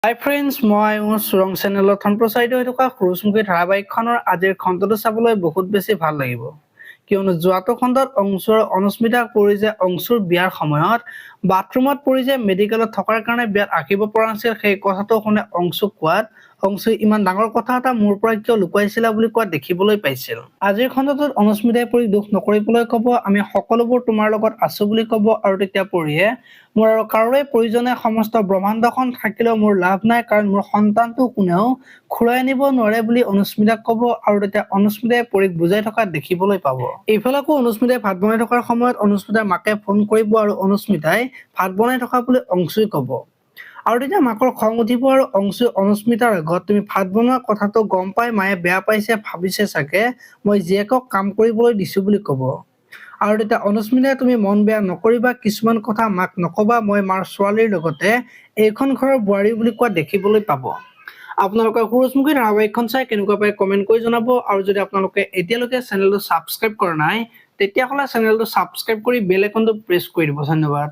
হাই friends, মই চুৰং চেনেলত সম্প্ৰচাৰিত হৈ থকা সূৰুযমুখী ধাৰাবাহিকখনৰ আজিৰ খণ্ডটো চাবলৈ বহুত বেছি ভাল লাগিব, কিয়নো যোৱাটো খণ্ডত অংশুৰ অনুস্মিতাক পৰি যে অংশুৰ বিয়াৰ সময়ত বাথৰুমত পৰি যে মেডিকেলত থকাৰ কাৰণে বিয়াত আহিব পৰা নাছিল, সেই কথাটো শুনে অংশুক কোৱাত অংশুই ইমান ডাঙৰ কথা এটা মোৰ পৰা কিয় লুকুৱাইছিলা বুলি কোৱা দেখিবলৈ পাইছিল। আজিৰ খণ্ডটোত অনুস্মিতাই পৰি দুখ নকৰিবলৈ কব, আমি সকলোবোৰ তোমাৰ লগত আছো বুলি কব, আৰু তেতিয়া পৰিয়ে মোৰ আৰু কাৰোৰে প্ৰয়োজনে সমস্ত ব্ৰহ্মাণ্ডখন থাকিলেও মোৰ লাভ নাই, কাৰণ মোৰ সন্তানটো কোনেও ঘূৰাই আনিব নোৱাৰে বুলি অনুস্মিতাক কব, আৰু তেতিয়া অনুস্মিতাই পৰীক বুজাই থকা দেখিবলৈ পাব। এইফালেকো অনুস্মিতাই ভাত বনাই থকাৰ সময়ত অনুস্মিতাৰ মাকে ফোন কৰিব, আৰু অনুস্মিতাই ভাত বনাই থকা বুলি অংশুই কব, আৰু তেতিয়া মাকৰ খং উঠিব, আৰু অংশুই অনুস্মিতাৰ আগত তুমি ভাত বনোৱা কথাটো গম পাই মায়ে বেয়া পাইছে, ভাবিছে চাগে মই জীয়েকক কাম কৰিবলৈ দিছো বুলি কব, আৰু তেতিয়া অনুস্মিতাই তুমি মন বেয়া নকৰিবা, কিছুমান কথা মাক নকবা, মই মাৰ ছোৱালীৰ লগতে এইখন ঘৰৰ বোৱাৰী বুলি কোৱা দেখিবলৈ পাব। আপোনালোকে সূৰুযমুখী ধাৰাবাহিকখন চাই কেনেকুৱা পাই কমেন্ট কৰি জনাব, আৰু যদি আপোনালোকে এতিয়ালৈকে চেনেলটো ছাবস্ক্ৰাইব কৰা নাই তেতিয়াহ'লে চেনেলটো ছাবস্ক্ৰাইব কৰি বেল আইকনটো প্ৰেছ কৰি দিব। ধন্যবাদ।